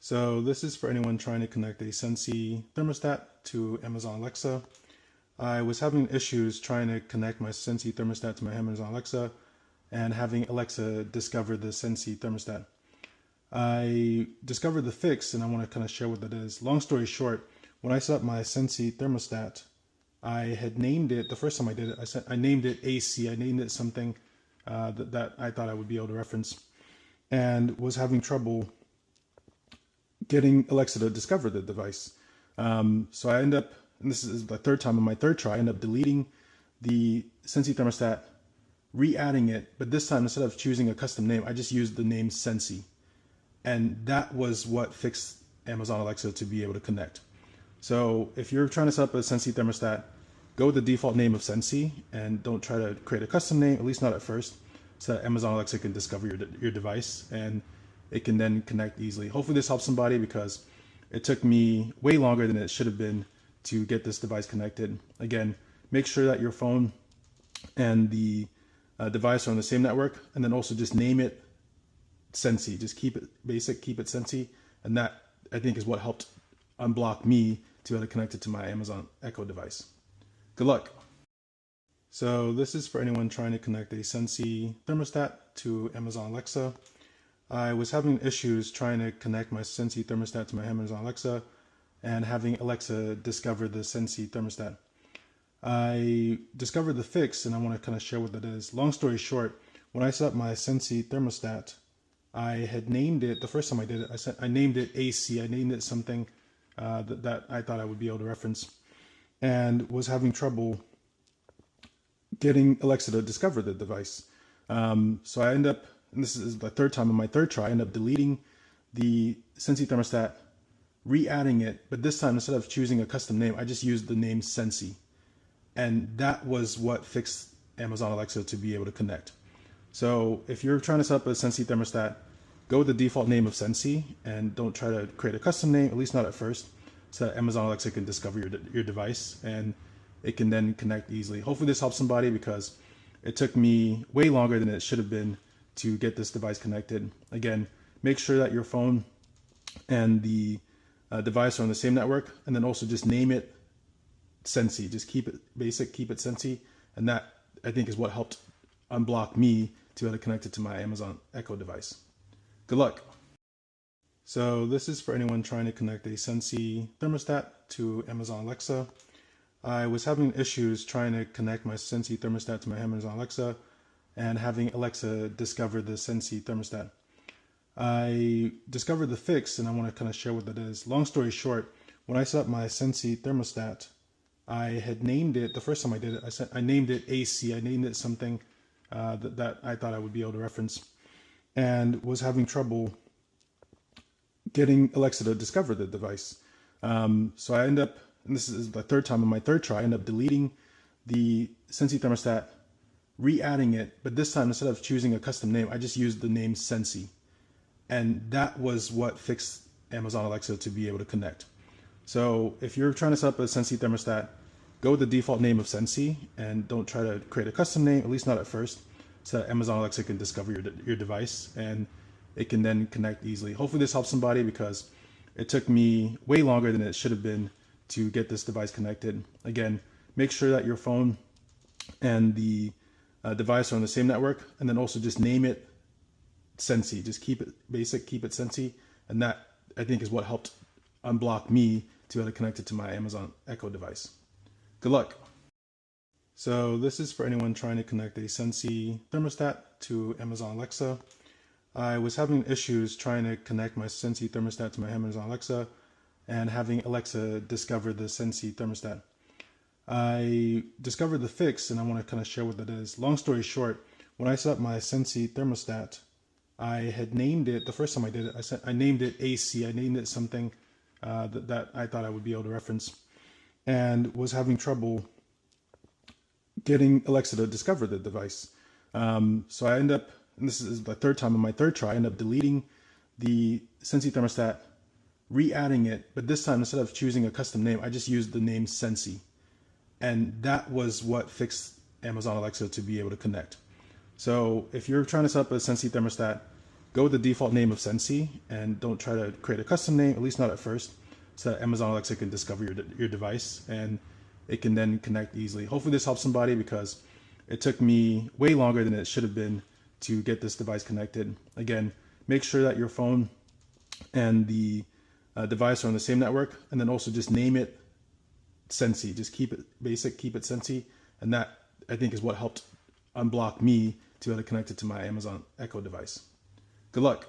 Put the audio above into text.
So this is for anyone trying to connect a Sensi thermostat to Amazon Alexa. I was having issues trying to connect my Sensi thermostat to my Amazon Alexa and having Alexa discover the Sensi thermostat. I discovered the fix and I want to kind of share what that is. Long story short, when I set up my Sensi thermostat, I had named it, the first time I did it, I named it AC. I named it something that I thought I would be able to reference, and was having trouble getting Alexa to discover the device. So I end up, and this is the third time on my third try, I end up deleting the Sensi thermostat, re-adding it, but this time instead of choosing a custom name, I just used the name Sensi. And that was what fixed Amazon Alexa to be able to connect. So if you're trying to set up a Sensi thermostat, go with the default name of Sensi and don't try to create a custom name, at least not at first, so that Amazon Alexa can discover your device and it can then connect easily. Hopefully this helps somebody, because it took me way longer than it should have been to get this device connected. Again, make sure that your phone and the device are on the same network, and then also just name it Sensi. Just keep it basic, keep it Sensi, and that, I think, is what helped unblock me to be able to connect it to my Amazon Echo device. Good luck. So this is for anyone trying to connect a Sensi thermostat to Amazon Alexa. I was having issues trying to connect my Sensi thermostat to my Amazon Alexa and having Alexa discover the Sensi thermostat. I discovered the fix and I want to kind of share what that is. Long story short, when I set up my Sensi thermostat, I had named it, the first time I did it, I named it AC. I named it something that I thought I would be able to reference, and was having trouble getting Alexa to discover the device. So I end up, and this is the third time on my third try, I end up deleting the Sensi thermostat, re-adding it, but this time instead of choosing a custom name, I just used the name Sensi. And that was what fixed Amazon Alexa to be able to connect. So if you're trying to set up a Sensi thermostat, go with the default name of Sensi and don't try to create a custom name, at least not at first, so that Amazon Alexa can discover your device and it can then connect easily. Hopefully this helps somebody, because it took me way longer than it should have been to get this device connected. Again, make sure that your phone and the device are on the same network, and then also just name it Sensi. Just keep it basic, keep it Sensi, and that, I think, is what helped unblock me to be able to connect it to my Amazon Echo device. Good luck. So this is for anyone trying to connect a Sensi thermostat to Amazon Alexa. I was having issues trying to connect my Sensi thermostat to my Amazon Alexa and having Alexa discover the Sensi thermostat. I discovered the fix and I want to kind of share what that is. Long story short, when I set up my Sensi thermostat, I had named it, the first time I did it, I named it AC. I named it something that I thought I would be able to reference, and was having trouble getting Alexa to discover the device. So I end up, and this is the third time on my third try, I end up deleting the Sensi thermostat, re-adding it, but this time instead of choosing a custom name, I just used the name Sensi. And that was what fixed Amazon Alexa to be able to connect. So if you're trying to set up a Sensi thermostat, go with the default name of Sensi and don't try to create a custom name, at least not at first, so that Amazon Alexa can discover your device and it can then connect easily. Hopefully this helps somebody, because it took me way longer than it should have been to get this device connected. Again, make sure that your phone and the device are on the same network, and then also just name it Sensi. Just keep it basic, keep it Sensi, and that, I think, is what helped unblock me to be able to connect it to my Amazon Echo device. Good luck. So this is for anyone trying to connect a Sensi thermostat to Amazon Alexa. I was having issues trying to connect my Sensi thermostat to my Amazon Alexa and having Alexa discover the Sensi thermostat. I discovered the fix and I want to kind of share what that is. Long story short, when I set up my Sensi thermostat, I had named it, the first time I did it, I named it AC. I named it something that I thought I would be able to reference, and was having trouble getting Alexa to discover the device. So I end up, and this is the third time on my third try, I end up deleting the Sensi thermostat, re-adding it, but this time instead of choosing a custom name, I just used the name Sensi. And that was what fixed Amazon Alexa to be able to connect. So if you're trying to set up a Sensi thermostat, go with the default name of Sensi and don't try to create a custom name, at least not at first, so that Amazon Alexa can discover your device and it can then connect easily. Hopefully this helps somebody, because it took me way longer than it should have been to get this device connected. Again, make sure that your phone and the device are on the same network, and then also just name it Sensi. Just keep it basic, keep it Sensi, and that, I think, is what helped unblock me to be able to connect it to my Amazon Echo device. Good luck.